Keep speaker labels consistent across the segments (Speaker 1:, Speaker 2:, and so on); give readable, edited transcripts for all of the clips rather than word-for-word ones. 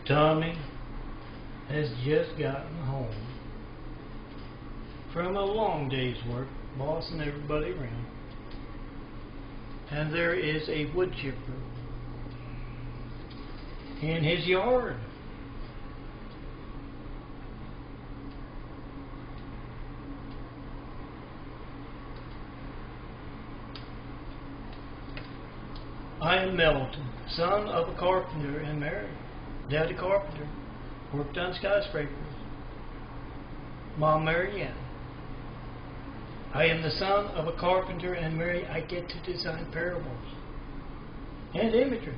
Speaker 1: Tommy has just gotten home from a long day's work, bossing everybody around, and there is a woodchipper in his yard. I am Melton, son of a carpenter and married. Daddy carpenter, worked on skyscrapers. Mom Marianne. I am the son of a carpenter and married. I get to design parables and imagery.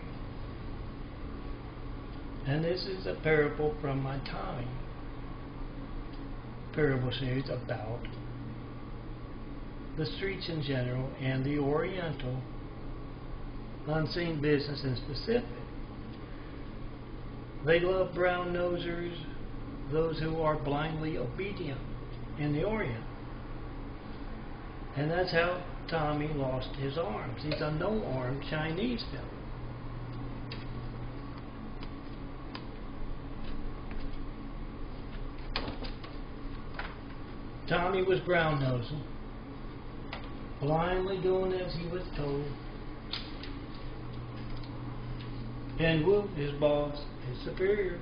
Speaker 1: And this is a parable from my Tami parable series about the streets in general and the Oriental unseen business in specific. They love brown nosers, those who are blindly obedient in the Orient. And that's how Tommy lost his arms. He's a no-armed Chinese fellow. Tommy was brown-nosing, blindly doing as he was told. And Wu, his boss, his superior,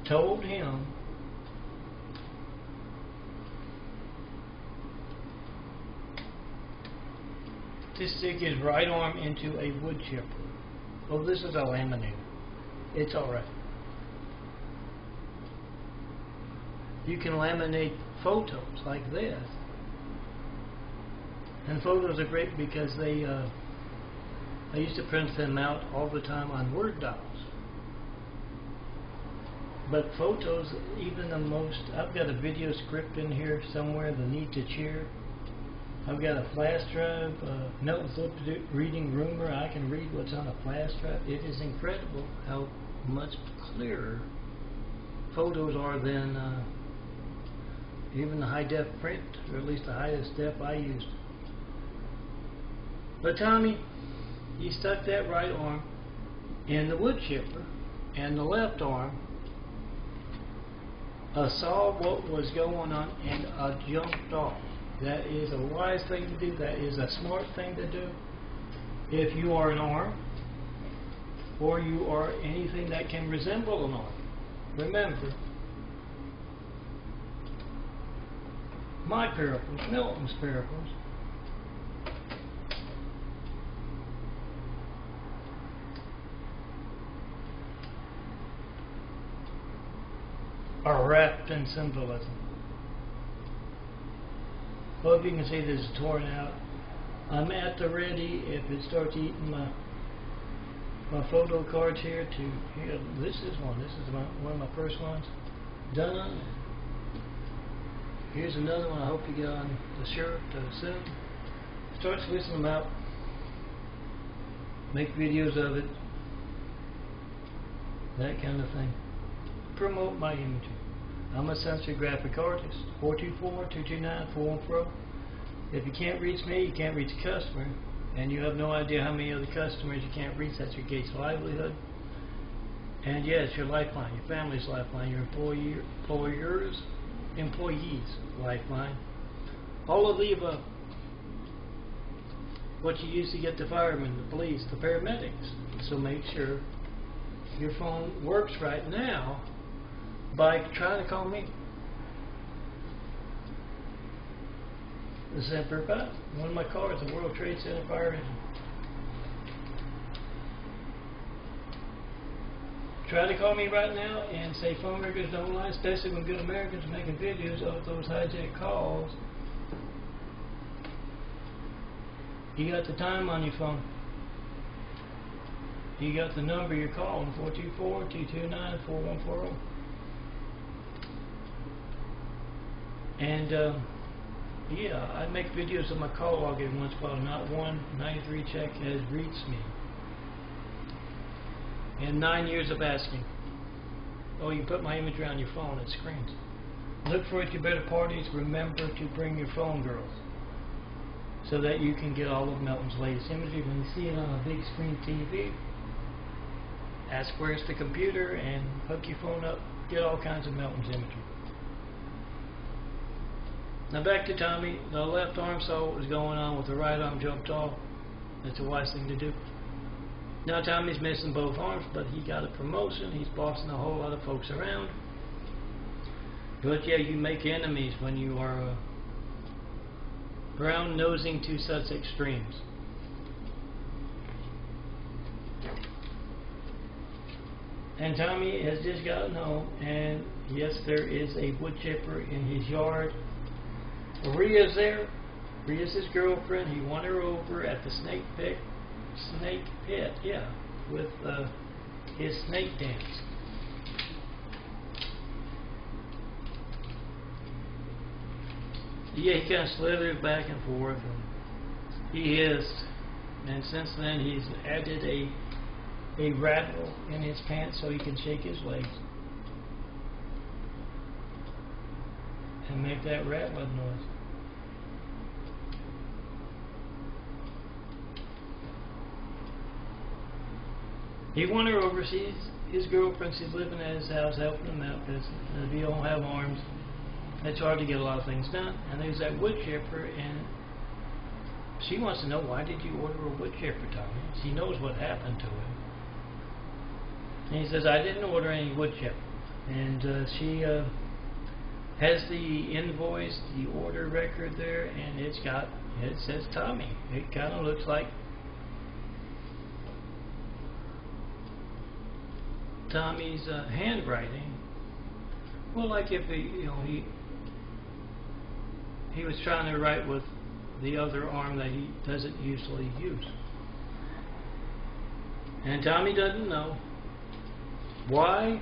Speaker 1: told him to stick his right arm into a woodchipper. Oh, this is a laminator. It's alright. You can laminate photos like this. And photos are great because I used to print them out all the time on Word docs. But photos, even the most, I've got a video script in here somewhere, the Need to Cheer. I've got a flash drive, Melton's reading rumor. I can read what's on a flash drive. It is incredible how much clearer photos are than even the high-def print, or at least the highest def I used. But Tommy, he stuck that right arm in the woodchipper, and the left arm saw what was going on and jumped off. That is a wise thing to do. That is a smart thing to do. If you are an arm, or you are anything that can resemble an arm, remember, my parables, Melton's parables, are wrapped in symbolism. Well, you can see this is torn out. I'm at the ready if it starts eating my photo cards here here. This is one. This is one of my first ones done. Here's another one. I hope you get on the shirt soon. Start switching them out. Make videos of it. That kind of thing. Promote my imaging. I'm a sensory graphic artist. 424-229-4140. If you can't reach me, you can't reach a customer, and you have no idea how many other customers you can't reach. That's your gate's livelihood. And yeah, it's your lifeline, your family's lifeline, your employees' lifeline. All of the above. What you use to get the firemen, the police, the paramedics. So make sure your phone works right now by trying to call me. The Semper Fi, one of my cards, the World Trade Center fire engine. Try to call me right now and say phone records don't lie, especially when good Americans are making videos of those hijack calls. You got the time on your phone. You got the number you're calling, 424-229-4140. And yeah, I make videos of my call log every once in a while. Not one 93 check has reached me. In 9 years of asking. Oh, you put my imagery on your phone, it screens. Look for it at your better parties. Remember to bring your phone, girls, so that you can get all of Melton's latest imagery. When you see it on a big screen TV, Ask where's the computer and hook your phone up, get all kinds of MELTON's imagery. Now back to Tommy. The left arm saw what was going on with the right arm, jumped off. That's a wise thing to do. Now Tommy's missing both arms, but he got a promotion. He's bossing a whole lot of folks around. But yeah, you make enemies when you are brown-nosing to such extremes. And Tommy has just gotten home, and yes, there is a woodchipper in his yard. Rhea's there. Rhea's his girlfriend. He won her over at the snake pit, yeah, with his snake dance. Yeah, he kind of slithers back and forth, and he is, and since then he's added a rattle in his pants so he can shake his legs and make that rattling noise. He won her over. She's his girlfriend. She's living at his house, helping him out because if you don't have arms, it's hard to get a lot of things done. And there's that woodchipper, and she wants to know, why did you order a woodchipper, Tommy? She knows what happened to him. And he says, I didn't order any woodchipper. And she has the invoice, the order record there, and it says Tommy. It kind of looks like Tommy's handwriting. Well, like if he was trying to write with the other arm that he doesn't usually use. And Tommy doesn't know why.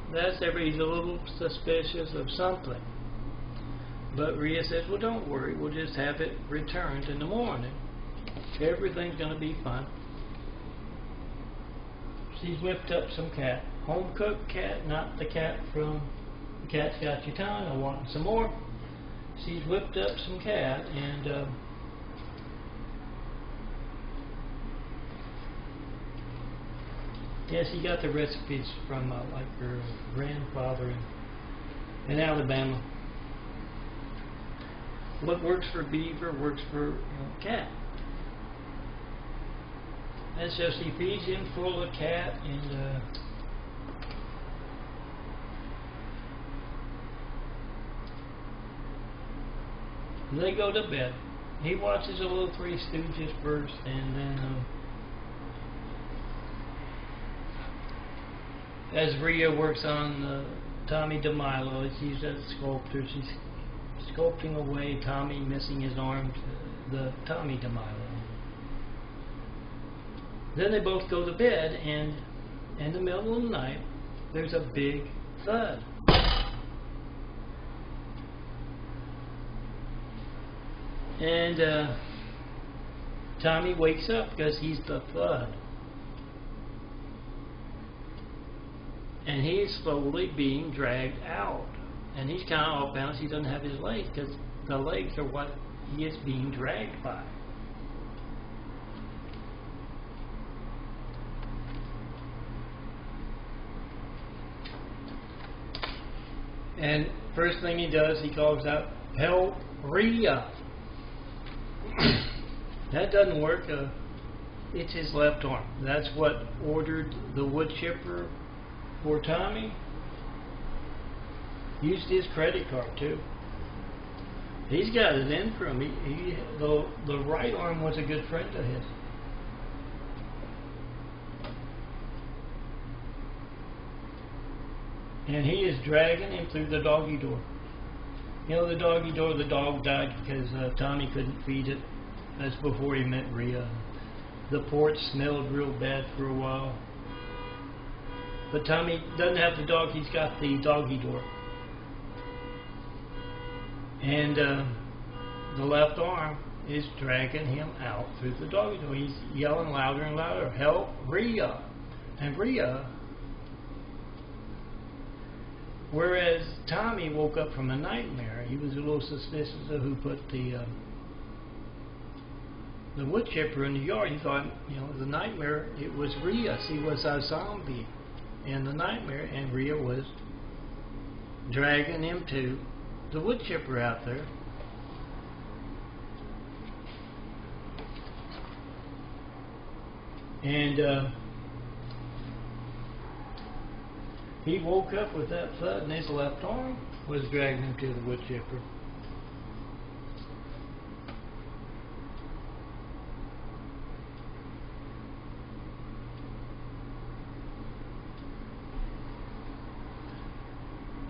Speaker 1: He's a little suspicious of something. But Rhea says, well, don't worry, we'll just have it returned in the morning. Everything's going to be fine. She's whipped up some cat. Home cooked cat, not the cat from The Cat's Got Your Tongue. I want some more. She's whipped up some cat, and yeah, she got the recipes from like her grandfather in Alabama. What works for beaver works for cat. And so she feeds him full of cat, and they go to bed. He watches a little Three Stooges first, and then as Rhea works on Tommy DeMilo, she's a sculptor. She's sculpting away Tommy missing his arm, the Tommy DeMilo. Then they both go to bed, and in the middle of the night, there's a big thud. And Tommy wakes up because he's the thud. And he's slowly being dragged out. And he's kind of off balance. He doesn't have his legs because the legs are what he is being dragged by. And first thing he does, he calls out, "Help, Rhea." That doesn't work. It's his left arm. That's what ordered the woodchipper for Tommy. Used his credit card too. He's got it in for him. The right arm was a good friend of his. And he is dragging him through the doggy door. You know, the doggy door, the dog died because Tommy couldn't feed it. That's before he met Rhea. The porch smelled real bad for a while. But Tommy doesn't have the dog, he's got the doggy door. And the left arm is dragging him out through the doggy door. He's yelling louder and louder, "Help, Rhea!" And Rhea, whereas Tommy woke up from a nightmare, he was a little suspicious of who put the the wood chipper in the yard. He thought, you know, the nightmare, it was Rhea. She was a zombie in the nightmare, and Rhea was dragging him to the wood chipper out there. And he woke up with that thud, and his left arm was dragging him to the wood chipper.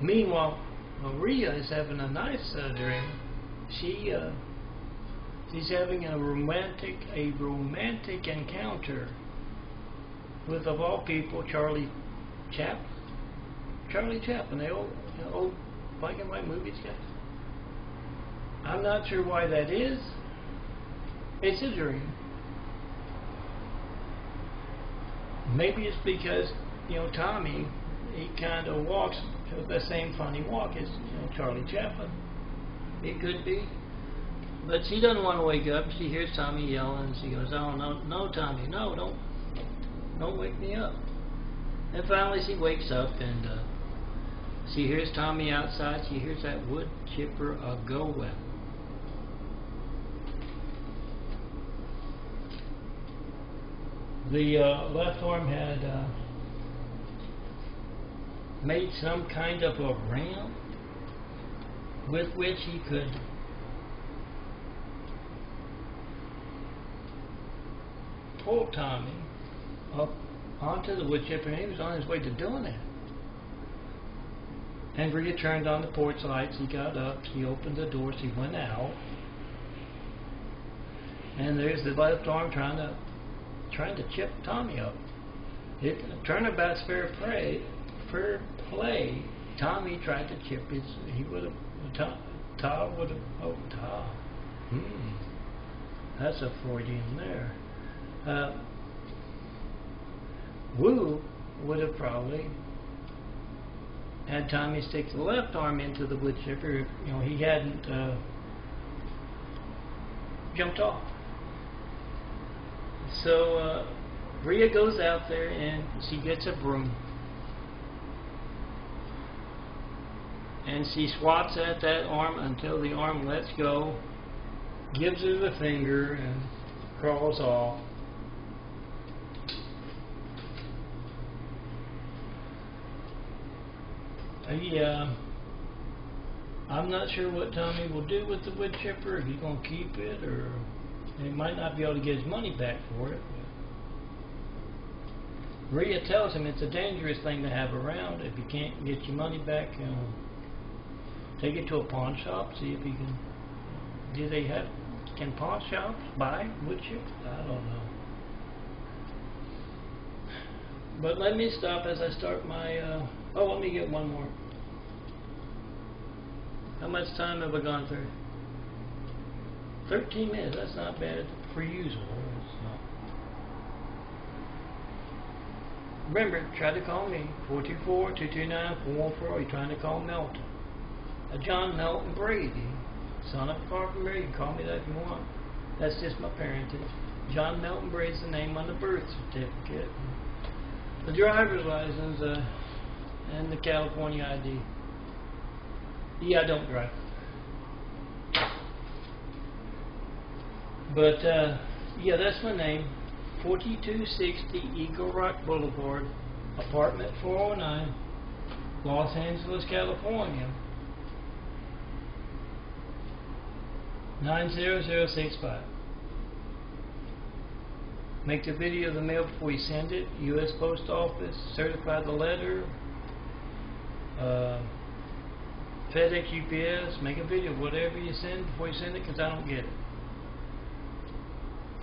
Speaker 1: Meanwhile, Maria is having a nice dream. She's having a romantic encounter with, of all people, Charlie Chaplin, the old black and white movies guy. I'm not sure why that is. It's a dream. Maybe it's because, you know, Tommy, he kind of walks with the same funny walk as, you know, Charlie Chaplin. It could be. But she doesn't want to wake up. She hears Tommy yelling, and she goes, "Oh, no, Tommy, no, don't wake me up." And finally she wakes up, and she hears Tommy outside. She hears that wood chipper a-going. The left arm had made some kind of a ramp with which he could pull Tommy up onto the wood chipper, and he was on his way to doing that. And Rhea turned on the porch lights. He got up, she opened the door, she went out, and there's the left arm trying to chip Tommy up. Turnabout's fair play. Tommy tried to chip his. He would have. Todd would have. Oh, Todd. That's a Freudian there. Woo would have probably had Tommy stick the left arm into the wood chipper if, you know, he hadn't jumped off. So Rhea goes out there and she gets a broom, and she swats at that arm until the arm lets go, gives her the finger, and crawls off. I'm not sure what Tommy will do with the wood chipper, if he's going to keep it, or he might not be able to get his money back for it. Rhea tells him it's a dangerous thing to have around. If you can't get your money back, you know, take it to a pawn shop, see if you can. Can pawn shops buy wood chips? I don't know. But let me stop as I start my, let me get one more. How much time have I gone through? 13 minutes, that's not bad for usual. It's not. Remember, try to call me, 424-229-4140. You're trying to call Melton. John Melton Brady, son of a carpenter. You can call me that if you want. That's just my parentage. John Melton Brady's the name on the birth certificate, the driver's license, and the California ID. Yeah, I don't drive. But, yeah, that's my name. 4260 Eagle Rock Boulevard, apartment 409, Los Angeles, California, 90065. Make the video of the mail before you send it. U.S. Post Office, certify the letter. FedEx, UPS, make a video, whatever you send before you send it, because I don't get it.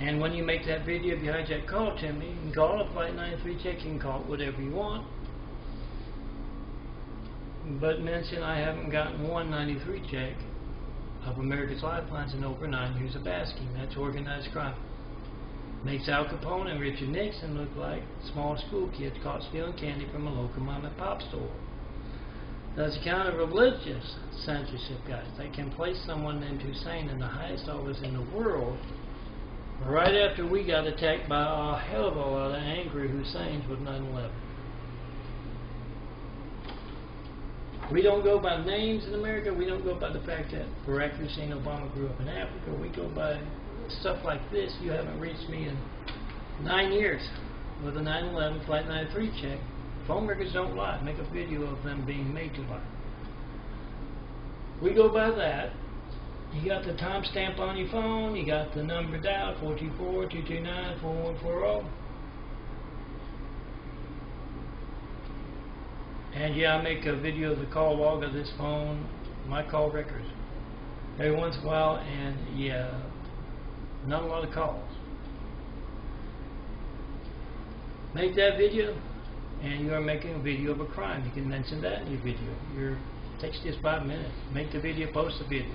Speaker 1: And when you make that video of your hijack call to me, you can call a Flight 93 check, you can call it whatever you want. But mention I haven't gotten one 93 check of America's Lifelines in over 9 years of asking. That's organized crime. Makes Al Capone and Richard Nixon look like small school kids caught stealing candy from a local mom and pop store. That's the kind of religious censorship, guys. They can place someone into insane in the highest office in the world right after we got attacked by a hell of a lot of angry Husseins with 9/11. We don't go by names in America. We don't go by the fact that Barack Hussein Obama grew up in Africa. We go by stuff like this. You haven't reached me in 9 years with a 9/11 Flight 93 check. Phone records don't lie. Make a video of them being made to lie. We go by that. You got the timestamp on your phone. You got the number dialed, 424-229-4140. And yeah, I make a video of the call log of this phone, my call records, every once in a while, and yeah, not a lot of calls. Make that video, and you are making a video of a crime. You can mention that in your video. It takes just 5 minutes. Make the video, post the video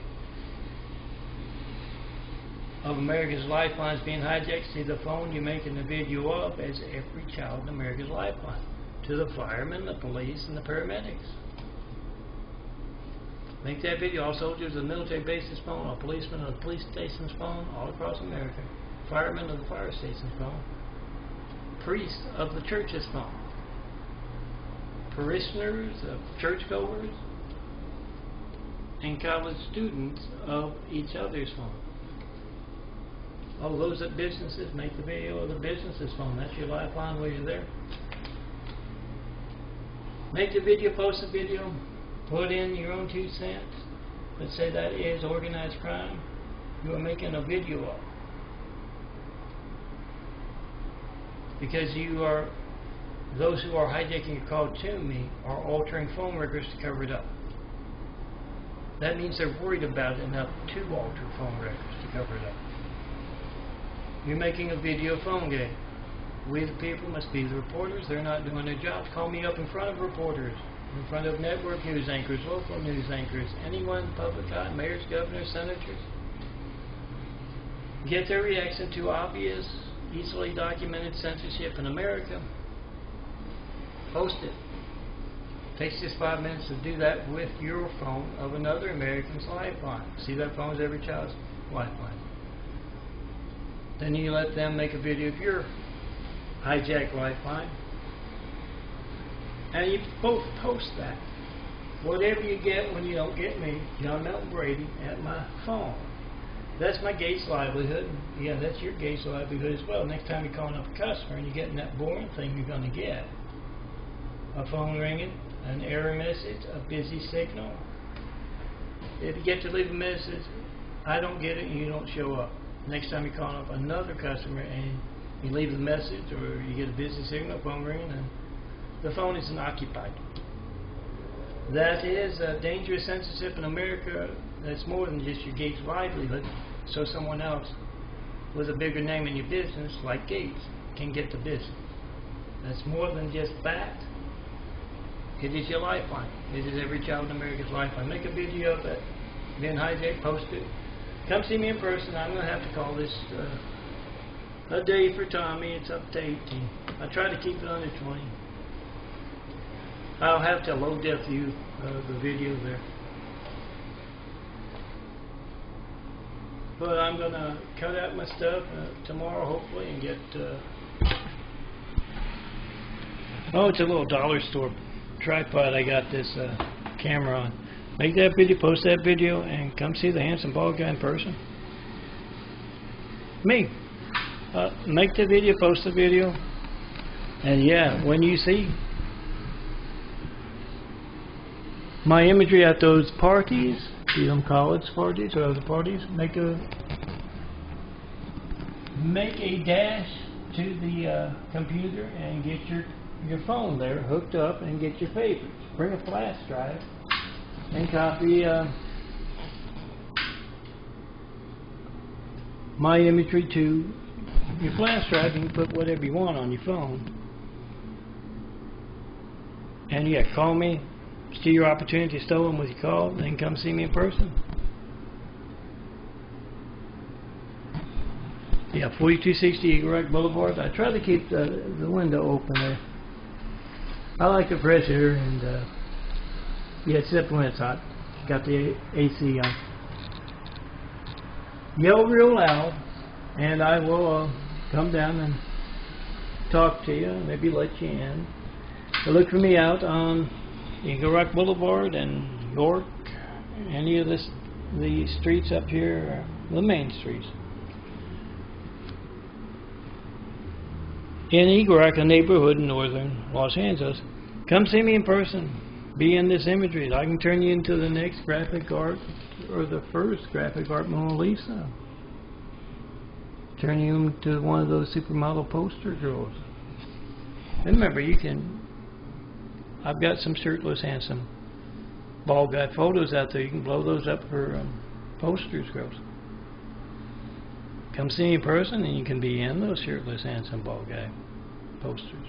Speaker 1: of America's lifelines being hijacked. See the phone you're making the video of as every child in America's lifeline. To the firemen, the police, and the paramedics. Make that video. All soldiers of the military base's phone, all policemen of the police station's phone, all across America. Firemen of the fire station's phone. Priests of the church's phone. Parishioners of churchgoers. And college students of each other's phone. All those at businesses, make the video of the business's phone. That's your lifeline while you're there. Make the video, post the video, put in your own 2 cents. Let's say that is organized crime. You are making a video of. Because you are, those who are hijacking your call to me are altering phone records to cover it up. That means they're worried about it enough to alter phone records to cover it up. You're making a video phone game. We the people must be the reporters. They're not doing their jobs. Call me up in front of reporters, in front of network news anchors, local news anchors, anyone in public eye, mayors, governors, senators. Get their reaction to obvious, easily documented censorship in America. Post it. Takes just 5 minutes to do that with your phone of another American's lifeline. See, that phone is every child's lifeline. Then you let them make a video of your hijack lifeline, and you both post that. Whatever you get when you don't get me, John Melton Brady, at my phone. That's my Gates livelihood. Yeah, that's your Gates livelihood as well. Next time you're calling up a customer and you're getting that boring thing you're going to get. A phone ringing, an error message, a busy signal. If you get to leave a message, I don't get it and you don't show up. Next time you're calling up another customer and you leave a message or you get a busy signal, phone ringing, and the phone isn't occupied. That is a dangerous censorship in America. That's more than just your Gates livelihood. So someone else with a bigger name in your business, like Gates, can get the business. That's more than just that. It is your lifeline. It is every child in America's lifeline. Make a video of it, then hijack, post it. Come see me in person. I'm going to have to call this a day for Tami. It's up to 18. I try to keep it under 20. I'll have to low def view the video there. But I'm going to cut out my stuff tomorrow, hopefully, and get... oh, it's a little dollar store tripod I got this camera on. Make that video, post that video, and come see the handsome bald guy in person. Me. Make the video, post the video, and yeah, when you see my imagery at those parties, see them college parties or other parties, make a dash to the computer and get your phone there hooked up and get your favorites. Bring a flash drive and copy my imagery to your flash drive. You can put whatever you want on your phone. And yeah, call me, steal your opportunity, stolen with your call, then come see me in person. Yeah, 4260 Eagle Rock Boulevard. I try to keep the window open there. I like the fresh air, and yeah, except when it's hot. Got the AC on. Yell real loud and I will come down and talk to you, maybe let you in. So look for me out on Eagle Rock Boulevard and York, any of the streets up here, the main streets. In Eagle Rock, a neighborhood in northern Los Angeles. Come see me in person. Be in this imagery. I can turn you into the next graphic art, or the first graphic art Mona Lisa. Turn you into one of those supermodel poster girls. And remember, I've got some shirtless, handsome, bald guy photos out there. You can blow those up for posters, girls. Come see me in person and you can be in those shirtless, handsome, bald guy posters.